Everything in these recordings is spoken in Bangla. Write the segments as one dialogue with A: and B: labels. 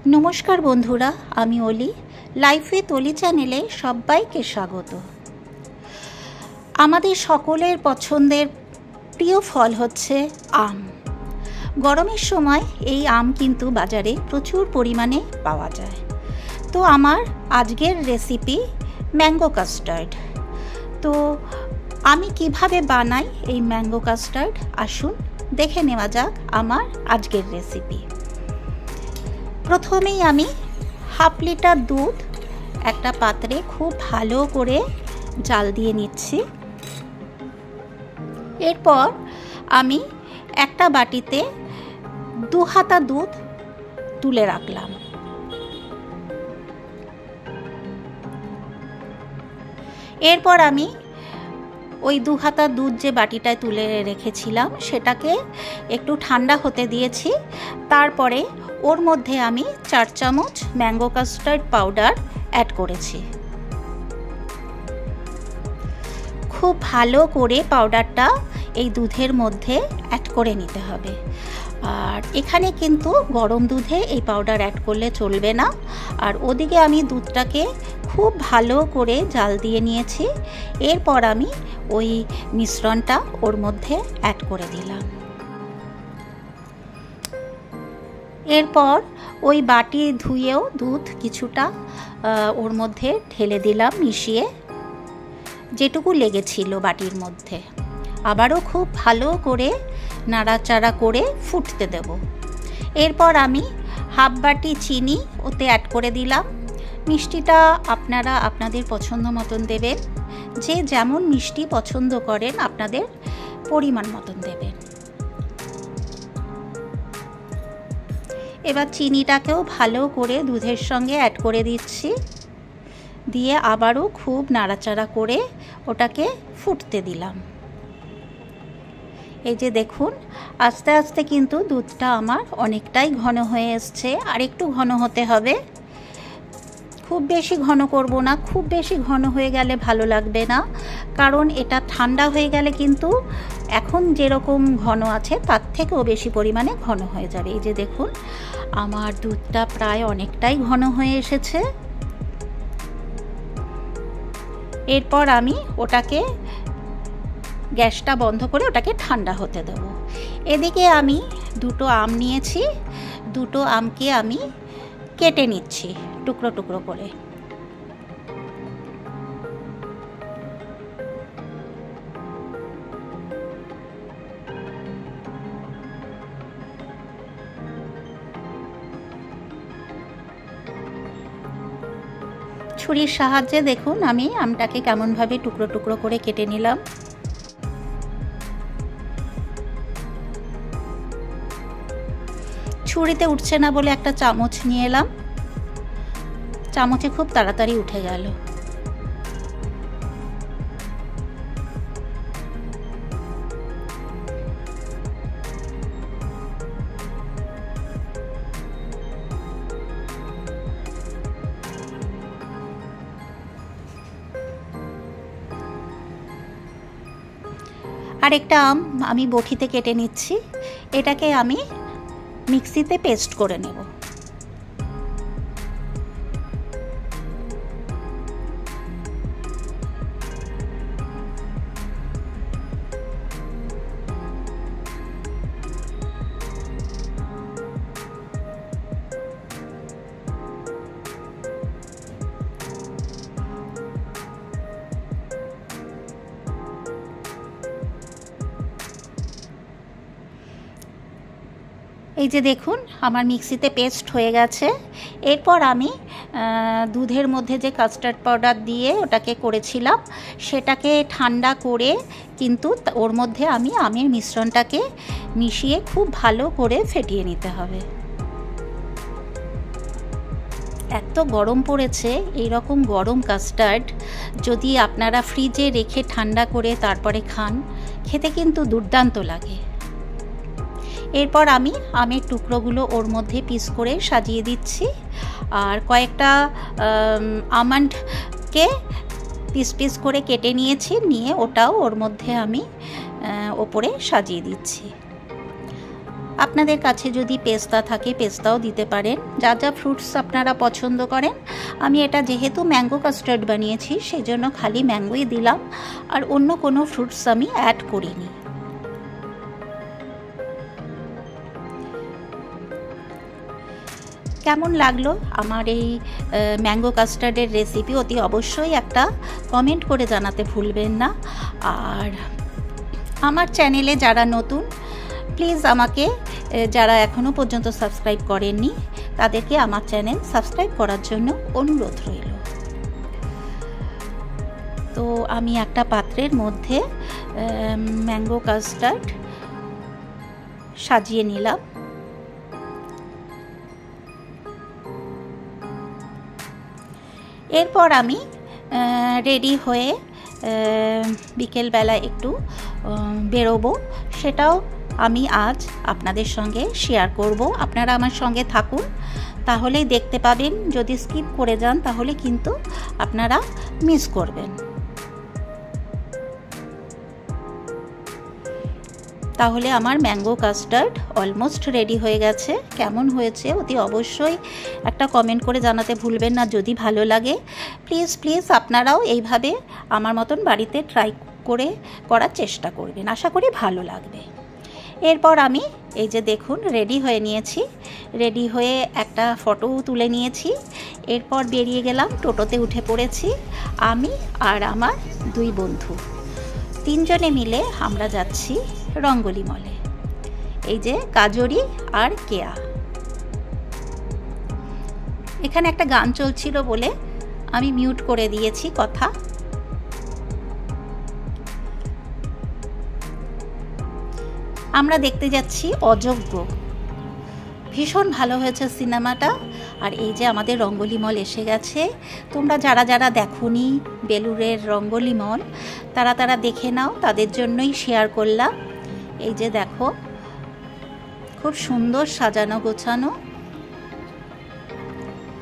A: नमस्कार बंधुरा, आमी ओली लाइफ उइथ ओली चैनेले सबाइके स्वागत। आमादेर सकलेर पछंदेर प्रिय फल होच्छे आम। गरमेर समय एई आम किन्तु बाजारे प्रचुर परिमाणे पावा जाय। तो आमार आजकेर रेसिपि मैंगो कास्टार्ड। तो आमी किभाबे बानाई एई मैंगो कास्टार्ड आसुन देखे नेওয়া যাক आमार आजकेर रेसिपि। प्रथमेই आमी हाफ लिटार दूध एक पात्रे खूब भालो करे जाल दिए निচ্ছি। एरपर आमी एक बाटीते 2 हाता दूध तुले राखलाम। एरपर आमी ওই 2 হাতা দুধ যে বাটিটায় তুলে রেখেছিলাম সেটাকে একটু ঠান্ডা হতে দিয়েছি। তারপরে ওর মধ্যে আমি 4 চামচ ম্যাঙ্গো কাস্টার্ড পাউডার অ্যাড করেছি। খুব ভালো করে পাউডারটা এই দুধের মধ্যে অ্যাড করে নিতে হবে। আর এখানে কিন্তু গরম দুধে এই পাউডার অ্যাড করলে চলবে না। আর ওদিকে আমি দুধটাকে খুব ভালো করে জাল দিয়ে নিয়েছি। এরপর আমি ওই মিশ্রণটা ওর মধ্যে অ্যাড করে দিলাম। এরপর ওই বাটি ধুয়েও দুধ কিছুটা ওর মধ্যে ঢেলে দিলাম মিশিয়ে, যেটুকু লেগেছিল বাটির মধ্যে। আবারও খুব ভালো করে নাড়াচাড়া করে ফুটতে দেব। এরপর আমি হাফ বাটি চিনি ওতে অ্যাড করে দিলাম। মিষ্টিটা আপনারা আপনাদের পছন্দ মতন দেবেন, যে যেমন মিষ্টি পছন্দ করেন আপনাদের পরিমাণ মতন দেবেন। এবার চিনিটাকেও ভালো করে দুধের সঙ্গে অ্যাড করে দিচ্ছি, দিয়ে আবারও খুব নাড়াচাড়া করে ওটাকে ফুটতে দিলাম। এই যে দেখুন আস্তে আস্তে কিন্তু দুধটা আমার অনেকটাই ঘন হয়ে এসছে। আর একটু ঘন হতে হবে, খুব বেশি ঘন করব না। খুব বেশি ঘন হয়ে গেলে ভালো লাগবে না, কারণ এটা ঠান্ডা হয়ে গেলে কিন্তু এখন যেরকম ঘন আছে তার থেকেও বেশি পরিমাণে ঘন হয়ে যাবে। এই যে দেখুন আমার দুধটা প্রায় অনেকটাই ঘন হয়ে এসেছে। এরপর আমি ওটাকে গ্যাসটা বন্ধ করে ওটাকে ঠান্ডা হতে দেব। এদিকে আমি 2টো আম নিয়েছি। 2টো আমকে আমি কেটে নিচ্ছি টুকরো টুকরো করে। ছুরির সাহায্যে দেখুন আমি আমটাকে কেমনভাবে টুকরো টুকরো করে কেটে নিলাম। ছুরিতে উঠছে না বলে একটা চামচ নিয়ে এলাম। চামচে খুব তাড়াতাড়ি উঠে গেল। আর একটা আম আমি বটিতে কেটে নিচ্ছি। এটাকে আমি মিক্সিতে পেস্ট করে নেব। এই যে দেখুন আমার মিক্সিতে পেস্ট হয়ে গেছে। এরপর আমি দুধের মধ্যে যে কাস্টার্ড পাউডার দিয়ে ওটাকে করেছিলাম সেটাকে ঠান্ডা করে কিন্তু ওর মধ্যে আমি আমের মিশ্রণটাকে মিশিয়ে খুব ভালো করে ফেটিয়ে নিতে হবে। এত গরম পড়েছে, এই রকম গরম কাস্টার্ড যদি আপনারা ফ্রিজে রেখে ঠান্ডা করে তারপরে খান, খেতে কিন্তু দুর্দান্ত লাগে। এরপর আমি আমের টুকরোগুলো ওর মধ্যে পিস করে সাজিয়ে দিচ্ছি। আর কয়েকটা আমন্ডকে পিস পিস করে কেটে নিয়েছি, নিয়ে ওটাও ওর মধ্যে আমি ওপরে সাজিয়ে দিচ্ছি। আপনাদের কাছে যদি পেস্তা থাকে পেস্তাও দিতে পারেন, যা যা ফ্রুটস আপনারা পছন্দ করেন। আমি এটা যেহেতু ম্যাঙ্গো কাস্টার্ড বানিয়েছি সেই জন্য খালি ম্যাঙ্গোই দিলাম, আর অন্য কোনো ফ্রুটস আমি অ্যাড করিনি। কেমন লাগলো আমার এই ম্যাঙ্গো কাস্টার্ডের রেসিপি অতি অবশ্যই একটা কমেন্ট করে জানাতে ভুলবেন না। আর আমার চ্যানেলে যারা নতুন, প্লিজ আমাকে, যারা এখনও পর্যন্ত সাবস্ক্রাইব করেননি তাদেরকে আমার চ্যানেল সাবস্ক্রাইব করার জন্য অনুরোধ রইল। তো আমি একটা পাত্রের মধ্যে ম্যাঙ্গো কাস্টার্ড সাজিয়ে নিলাম। এরপর আমি রেডি হয়ে বিকেলবেলা একটু বেরোবো, সেটাও আমি আজ আপনাদের সঙ্গে শেয়ার করব। আপনারা আমার সঙ্গে থাকুন, তাহলেই দেখতে পাবেন। যদি স্কিপ করে যান তাহলে কিন্তু আপনারা মিস করবেন। তাহলে আমার ম্যাঙ্গো কাস্টার্ড অলমোস্ট রেডি হয়ে গেছে। কেমন হয়েছে অতি অবশ্যই একটা কমেন্ট করে জানাতে ভুলবেন না। যদি ভালো লাগে প্লিজ আপনারাও এইভাবে আমার মতন বাড়িতে ট্রাই করার চেষ্টা করবেন, আশা করি ভালো লাগবে। এরপর আমি এই যে দেখুন রেডি হয়ে নিয়েছি, রেডি হয়ে একটা ফটোও তুলে নিয়েছি। এরপর বেরিয়ে গেলাম, টোটোতে উঠে পড়েছি আমি আর আমার দুই বন্ধু, তিনজনে মিলে আমরা যাচ্ছি রঙ্গোলি মলে। এই যে কাজরি আর কেয়া। এখানে একটা গান চলছিল বলে আমি মিউট করে দিয়েছি কথা। আমরা দেখতে যাচ্ছি অযোগ্য। ভীষণ ভালো হয়েছে সিনেমাটা। আর এই যে আমাদের রঙ্গোলি মল এসে গেছে। তোমরা যারা যারা দেখোনি বেলুড়ের রঙ্গোলি মল তারা দেখে নাও, তাদের জন্যই শেয়ার করলাম। এই যে দেখো খুব সুন্দর সাজানো গোছানো।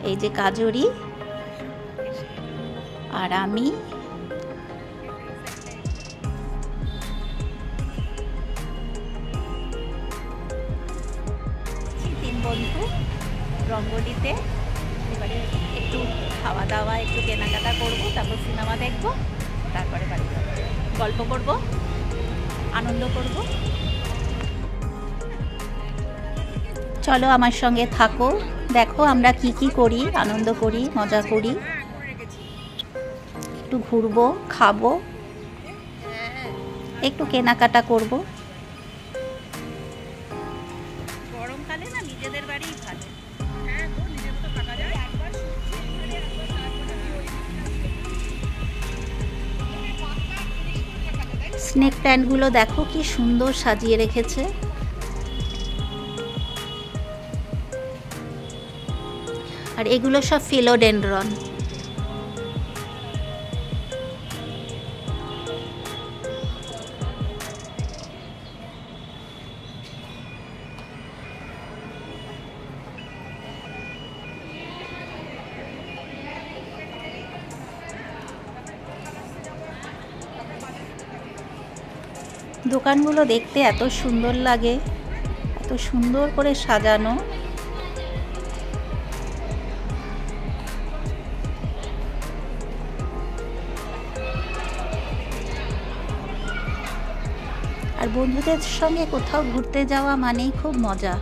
A: এই যে কাজরি আর আমি। তিন বন্ধু রঙ্গোলিতে। এবারে একটু খাওয়া দাওয়া, একটু কেনাকাটা করবো, তারপর সিনেমা দেখবো, তারপরে বাড়ি যাবো, গল্প করব, আনন্দ করব। চলো আমার সঙ্গে থাকো, দেখো আমরা কি কি করি, আনন্দ করি, মজা করি, একটু ঘুরবো, খাবো, একটু কেনাকাটা করব। গরমকালে না নিজেদের বাড়িই ভালো। স্নেক প্ল্যান্টগুলো দেখো কি সুন্দর সাজিয়ে রেখেছে। আর এগুলো সব ফিলোডেন্ড্রন। দোকানগুলো দেখতে এত সুন্দর লাগে, এত সুন্দর করে সাজানো। আর বন্ধুদের সঙ্গে কোথাও ঘুরতে যাওয়া মানেই খুব মজা।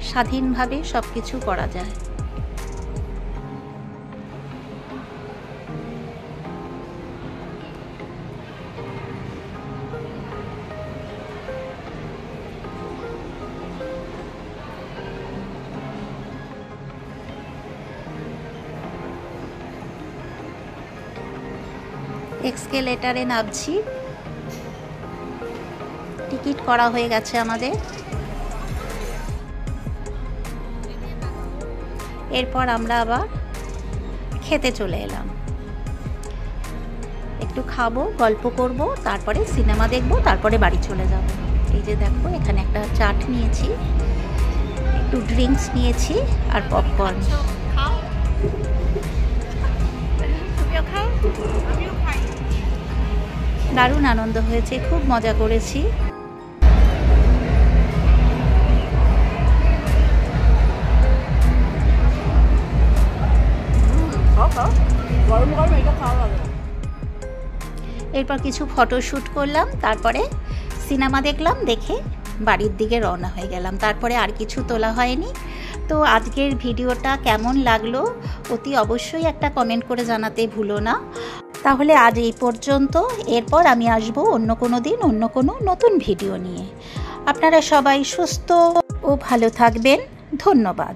A: স্বাধীনভাবে সবকিছু করা যায়। এক্সকেলেটারে নামছি, টিকিট করা হয়ে গেছে আমাদের। এরপর আমরা আবার খেতে চলে এলাম, একটু খাবো, গল্প করব, তারপরে সিনেমা দেখব, তারপরে বাড়ি চলে যাব। এই যে দেখো এখানে একটা চাট নিয়েছি, একটু ড্রিঙ্কস নিয়েছি আর পপকর্ন। দারুণ আনন্দ হয়েছে, খুব মজা করেছি। এরপর কিছু ফটোশ্যুট করলাম, তারপরে সিনেমা দেখলাম, দেখে বাড়ির দিকে রওনা হয়ে গেলাম। তারপরে আর কিছু তোলা হয়নি। তো আজকের ভিডিওটা কেমন লাগলো অতি অবশ্যই একটা কমেন্ট করে জানাতে ভুলো না। তাহলে আজ এই পর্যন্ত। এরপর আমি আসবো অন্য কোনো দিন অন্য কোনো নতুন ভিডিও নিয়ে। আপনারা সবাই সুস্থ ও ভালো থাকবেন। ধন্যবাদ।